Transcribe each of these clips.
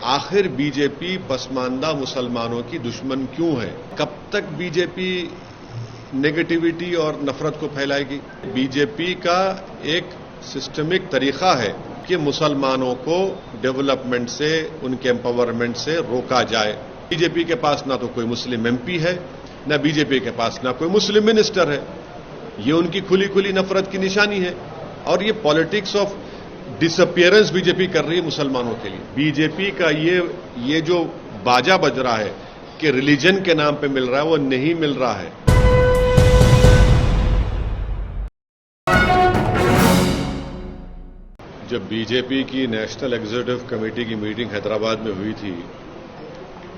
आखिर बीजेपी पसमानदा मुसलमानों की दुश्मन क्यों है? कब तक बीजेपी नेगेटिविटी और नफरत को फैलाएगी? बीजेपी का एक सिस्टमिक तरीका है कि मुसलमानों को डेवलपमेंट से, उनके एम्पावरमेंट से रोका जाए। बीजेपी के पास ना तो कोई मुस्लिम एमपी है, ना बीजेपी के पास ना कोई मुस्लिम मिनिस्टर है। ये उनकी खुली खुली नफरत की निशानी है और ये पॉलिटिक्स ऑफ डिसअपियरेंस बीजेपी कर रही है मुसलमानों के लिए। बीजेपी का ये जो बाजा बज रहा है कि रिलीजन के नाम पे मिल रहा है, वो नहीं मिल रहा है। जब बीजेपी की नेशनल एग्जीक्यूटिव कमेटी की मीटिंग हैदराबाद में हुई थी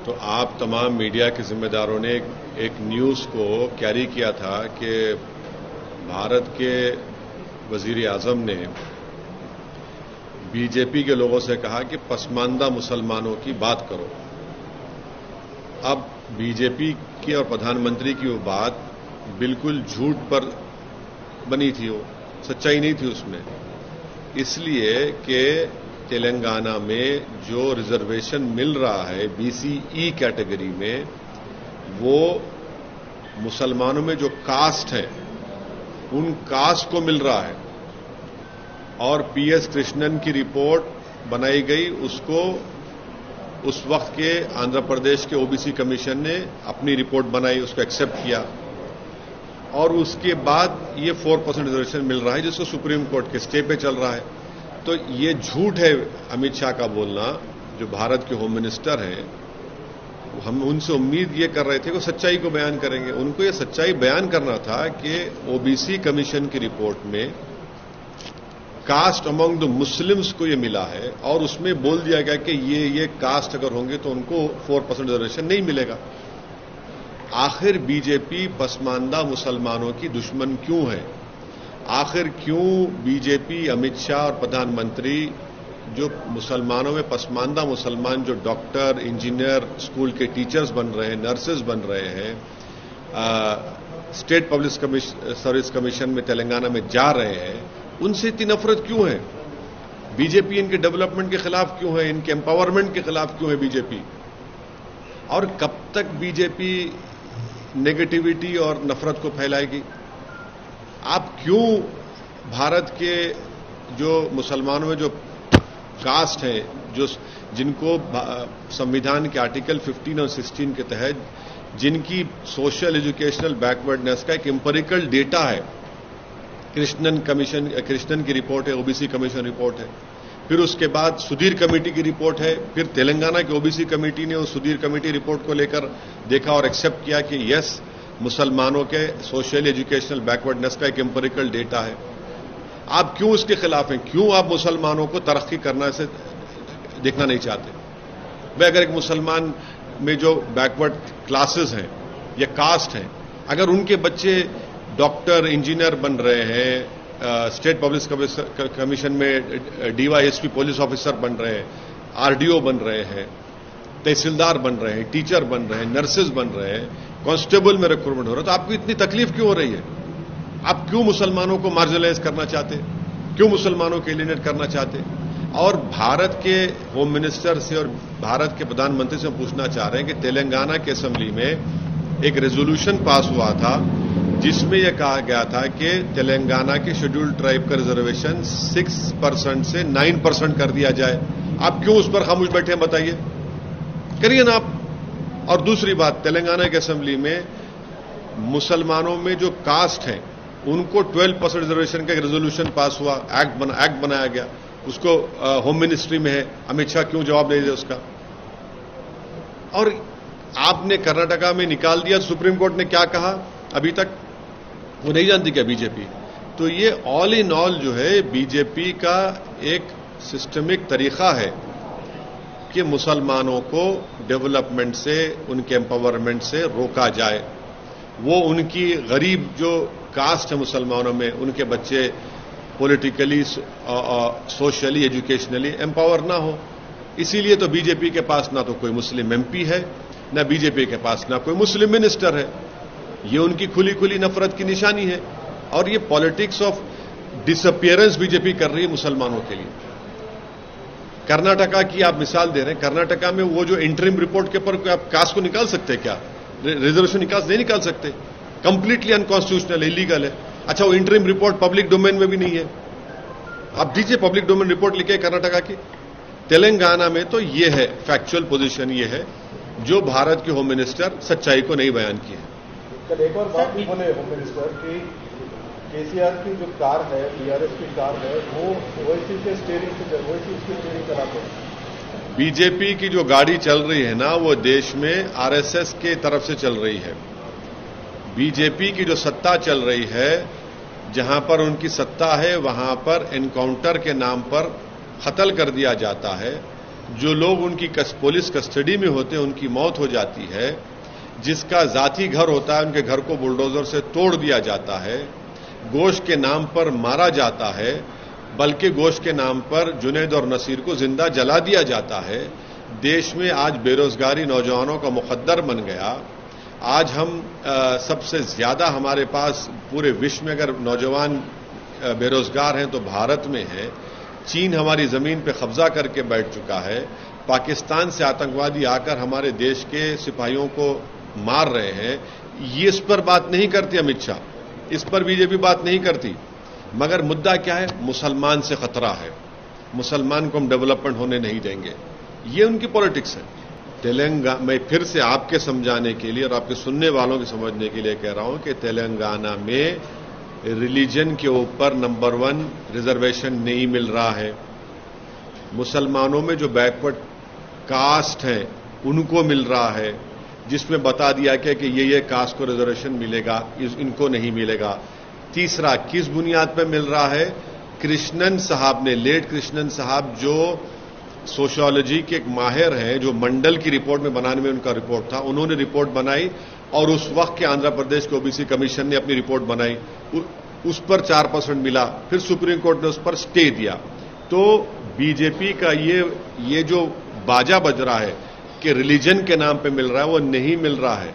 तो आप तमाम मीडिया के जिम्मेदारों ने एक न्यूज़ को कैरी किया था कि भारत के वजीर आजम ने बीजेपी के लोगों से कहा कि पसमानदा मुसलमानों की बात करो। अब बीजेपी की और प्रधानमंत्री की वो बात बिल्कुल झूठ पर बनी थी, वो सच्चाई नहीं थी उसमें, इसलिए कि तेलंगाना में जो रिजर्वेशन मिल रहा है बीसीई कैटेगरी में, वो मुसलमानों में जो कास्ट है उन कास्ट को मिल रहा है। और पीएस कृष्णन की रिपोर्ट बनाई गई, उसको उस वक्त के आंध्र प्रदेश के ओबीसी कमीशन ने अपनी रिपोर्ट बनाई, उसको एक्सेप्ट किया और उसके बाद ये 4% रिजर्वेशन मिल रहा है जिसको सुप्रीम कोर्ट के स्टे पे चल रहा है। तो ये झूठ है अमित शाह का बोलना, जो भारत के होम मिनिस्टर हैं। हम उनसे उम्मीद ये कर रहे थे कि सच्चाई को बयान करेंगे। उनको ये सच्चाई बयान करना था कि ओबीसी कमीशन की रिपोर्ट में कास्ट अमंग द मुस्लिम्स को ये मिला है और उसमें बोल दिया गया कि ये कास्ट अगर होंगे तो उनको 4% रिजर्वेशन नहीं मिलेगा। आखिर बीजेपी पसमानदा मुसलमानों की दुश्मन क्यों है? आखिर क्यों बीजेपी, अमित शाह और प्रधानमंत्री जो मुसलमानों में पसमानदा मुसलमान, जो डॉक्टर, इंजीनियर, स्कूल के टीचर्स बन रहे हैं, नर्सेज बन रहे हैं, स्टेट पब्लिक सर्विस कमीशन में तेलंगाना में जा रहे हैं, उनसे इतनी नफरत क्यों है? बीजेपी इनके डेवलपमेंट के खिलाफ क्यों है? इनके एम्पावरमेंट के खिलाफ क्यों है बीजेपी? और कब तक बीजेपी नेगेटिविटी और नफरत को फैलाएगी? आप क्यों भारत के जो मुसलमानों में जो कास्ट हैं, जिनको संविधान के आर्टिकल 15 और 16 के तहत जिनकी सोशल एजुकेशनल बैकवर्डनेस का एक एम्पिरिकल डेटा है, कृष्णन की रिपोर्ट है, ओबीसी कमीशन रिपोर्ट है, फिर उसके बाद सुधीर कमेटी की रिपोर्ट है, फिर तेलंगाना की ओबीसी कमेटी ने उस सुधीर कमेटी रिपोर्ट को लेकर देखा और एक्सेप्ट किया कि यस, मुसलमानों के सोशल एजुकेशनल बैकवर्डनेस का एक एम्पिरिकल डेटा है। आप क्यों उसके खिलाफ हैं? क्यों आप मुसलमानों को तरक्की करना से देखना नहीं चाहते? भाई, अगर एक मुसलमान में जो बैकवर्ड क्लासेस हैं या कास्ट हैं, अगर उनके बच्चे डॉक्टर, इंजीनियर बन रहे हैं, स्टेट पब्लिक कमीशन में डीवाईएसपी पुलिस ऑफिसर बन रहे हैं, आरडीओ बन रहे हैं, तहसीलदार बन रहे हैं, टीचर बन रहे हैं, नर्सेज बन रहे हैं, कांस्टेबल में रिक्रूटमेंट हो रहा है, तो आपको इतनी तकलीफ क्यों हो रही है? आप क्यों मुसलमानों को मार्जिनलाइज करना चाहते? क्यों मुसलमानों को एलिनेट करना चाहते? और भारत के होम मिनिस्टर से और भारत के प्रधानमंत्री से हम पूछना चाह रहे हैं कि तेलंगाना की असेंबली में एक रेजोल्यूशन पास हुआ था जिसमें यह कहा गया था कि तेलंगाना के शेड्यूल्ड ट्राइब का रिजर्वेशन 6% से 9% कर दिया जाए। आप क्यों उस पर खामोश बैठे हैं? बताइए, करिए ना आप। और दूसरी बात, तेलंगाना की असेंबली में मुसलमानों में जो कास्ट हैं उनको 12% रिजर्वेशन का एक रेजोल्यूशन पास हुआ, एक्ट बनाया गया, उसको होम मिनिस्ट्री में है। अमित शाह क्यों जवाब नहीं दे उसका? और आपने कर्नाटका में निकाल दिया, सुप्रीम कोर्ट ने क्या कहा अभी तक वो नहीं जानती क्या बीजेपी? तो ये ऑल इन ऑल जो है बीजेपी का एक सिस्टमिक तरीका है कि मुसलमानों को डेवलपमेंट से, उनके एम्पावरमेंट से रोका जाए। वो उनकी गरीब जो कास्ट है मुसलमानों में, उनके बच्चे पॉलिटिकली, सोशली, एजुकेशनली एम्पावर ना हो। इसीलिए तो बीजेपी के पास ना तो कोई मुस्लिम एमपी है, ना बीजेपी के पास ना कोई मुस्लिम मिनिस्टर है। ये उनकी खुली खुली नफरत की निशानी है और ये पॉलिटिक्स ऑफ डिसअपियरेंस बीजेपी कर रही है मुसलमानों के लिए। कर्नाटका की आप मिसाल दे रहे हैं, कर्नाटका में वो जो इंटरिम रिपोर्ट के ऊपर आप कास्ट को निकाल सकते हैं क्या? रिजर्वेशन नहीं निकाल सकते, कंप्लीटली अनकॉन्स्टिट्यूशनल, इलीगल है। अच्छा, वो इंटरिम रिपोर्ट पब्लिक डोमेन में भी नहीं है, आप दीजिए पब्लिक डोमेन रिपोर्ट लिखे कर्नाटका की। तेलंगाना में तो ये है, फैक्चुअल पोजीशन ये है जो भारत के होम मिनिस्टर सच्चाई को नहीं बयान किए। कल एक और बात भी बोले होम मिनिस्टर की केसीआर की जो कार है, बीआरएस की कार है, वो ओवैसी के स्टीयरिंग से ओवैसी उसकी स्टीयरिंग कराते हैं। बीजेपी की जो गाड़ी चल रही है ना, वो देश में आरएसएस के तरफ से चल रही है। बीजेपी की जो सत्ता चल रही है, जहां पर उनकी सत्ता है, वहां पर एनकाउंटर के नाम पर कत्ल कर दिया जाता है। जो लोग उनकी पुलिस कस्टडी में होते हैं उनकी मौत हो जाती है। जिसका जाति घर होता है उनके घर को बुलडोजर से तोड़ दिया जाता है। गोश्त के नाम पर मारा जाता है, बल्कि गोश्त के नाम पर जुनैद और नसीर को जिंदा जला दिया जाता है। देश में आज बेरोजगारी नौजवानों का मुकद्दर बन गया। आज हम सबसे ज्यादा हमारे पास पूरे विश्व में अगर नौजवान बेरोजगार हैं तो भारत में है। चीन हमारी जमीन पर कब्जा करके बैठ चुका है। पाकिस्तान से आतंकवादी आकर हमारे देश के सिपाहियों को मार रहे हैं। ये इस पर बात नहीं करती अमित शाह, इस पर बीजेपी बात नहीं करती। मगर मुद्दा क्या है? मुसलमान से खतरा है, मुसलमान को हम डेवलपमेंट होने नहीं देंगे। ये उनकी पॉलिटिक्स है। तेलंगाना, मैं फिर से आपके समझाने के लिए और आपके सुनने वालों के समझने के लिए कह रहा हूं कि तेलंगाना में रिलीजन के ऊपर नंबर 1 रिजर्वेशन नहीं मिल रहा है। मुसलमानों में जो बैकवर्ड कास्ट हैं उनको मिल रहा है, जिसमें बता दिया गया कि ये कास्ट को रिजर्वेशन मिलेगा, इनको नहीं मिलेगा। तीसरा, किस बुनियाद पर मिल रहा है? कृष्णन साहब ने, लेट कृष्णन साहब जो सोशियोलॉजी के एक माहिर हैं, जो मंडल की रिपोर्ट में बनाने में उनका रिपोर्ट था, उन्होंने रिपोर्ट बनाई और उस वक्त के आंध्र प्रदेश के ओबीसी कमीशन ने अपनी रिपोर्ट बनाई, उस पर 4% मिला। फिर सुप्रीम कोर्ट ने उस पर स्टे दिया। तो बीजेपी का ये जो बाजा बज रहा है कि रिलीजन के नाम पे मिल रहा है, वो नहीं मिल रहा है।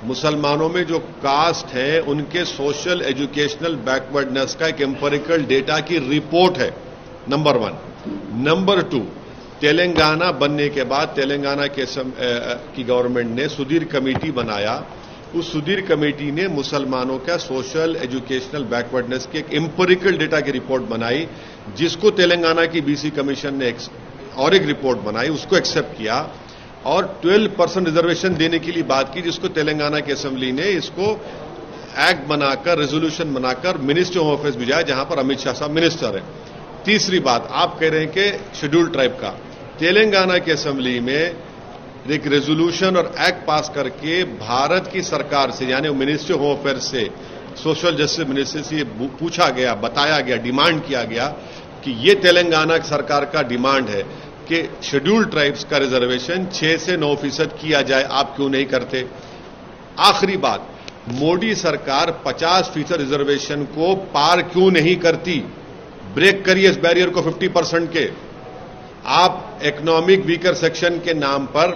मुसलमानों में जो कास्ट है उनके सोशल एजुकेशनल बैकवर्डनेस का एक एम्पिरिकल डेटा की रिपोर्ट है, नंबर 1। नंबर 2, तेलंगाना बनने के बाद तेलंगाना की गवर्नमेंट ने सुधीर कमेटी बनाया। उस सुधीर कमेटी ने मुसलमानों का सोशल एजुकेशनल बैकवर्डनेस की एक एम्पिरिकल डेटा की रिपोर्ट बनाई, जिसको तेलंगाना की बीसी कमीशन ने और एक रिपोर्ट बनाई, उसको एक्सेप्ट किया और 12% रिजर्वेशन देने के लिए बात की, जिसको तेलंगाना की असेंबली ने इसको एक्ट बनाकर, रेजोल्यूशन बनाकर मिनिस्ट्री होम अफेयर्स भिजाया, जहां पर अमित शाह साहब मिनिस्टर हैं। तीसरी बात, आप कह रहे हैं कि शेड्यूल्ड ट्राइब का, तेलंगाना की असेंबली में एक रेजोल्यूशन और एक्ट पास करके भारत की सरकार से, यानी मिनिस्ट्री होम अफेयर्स से, सोशल जस्टिस मिनिस्ट्री से पूछा गया, बताया गया, डिमांड किया गया कि ये तेलंगाना सरकार का डिमांड है कि शेड्यूल्ड ट्राइब्स का रिजर्वेशन 6 से 9% किया जाए, आप क्यों नहीं करते? आखिरी बात, मोदी सरकार 50% रिजर्वेशन को पार क्यों नहीं करती? ब्रेक करिए इस बैरियर को 50% के। आप इकोनॉमिक वीकर सेक्शन के नाम पर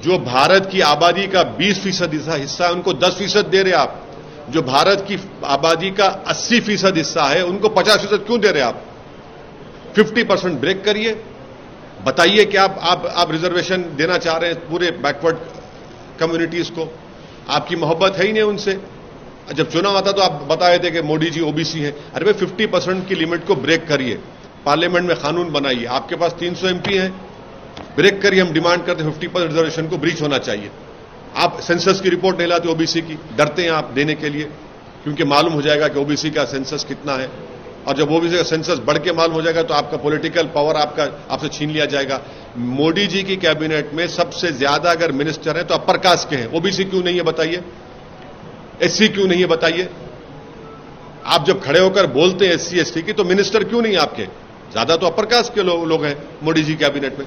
जो भारत की आबादी का 20% हिस्सा है उनको 10% दे रहे आप। जो भारत की आबादी का 80% हिस्सा है उनको 50% क्यों दे रहे आप? 50% ब्रेक करिए, बताइए कि आप रिजर्वेशन देना चाह रहे हैं पूरे बैकवर्ड कम्युनिटीज को। आपकी मोहब्बत है ही नहीं उनसे। जब चुनाव आता तो आप बताए थे कि मोदी जी ओबीसी हैं। अरे भाई 50% की लिमिट को ब्रेक करिए, पार्लियामेंट में कानून बनाइए। आपके पास 300 एमपी हैं, ब्रेक करिए। हम डिमांड करते हैं 50% रिजर्वेशन को ब्रीच होना चाहिए। आप सेंसस की रिपोर्ट नहीं लाते ओबीसी की, डरते हैं आप देने के लिए, क्योंकि मालूम हो जाएगा कि ओबीसी का सेंसस कितना है, और जब ओबीसी का सेंसस बढ़ के मालूम हो जाएगा तो आपका पॉलिटिकल पावर आपसे छीन लिया जाएगा। मोदी जी की कैबिनेट में सबसे ज्यादा अगर मिनिस्टर हैं तो अपर कास्ट के हैं, ओबीसी क्यों नहीं है बताइए? एससी क्यों नहीं है बताइए? आप जब खड़े होकर बोलते हैं एससी एसटी की, तो मिनिस्टर क्यों नहीं है आपके? ज्यादा तो अपर कास्ट के लोग हैं मोदी जी कैबिनेट में।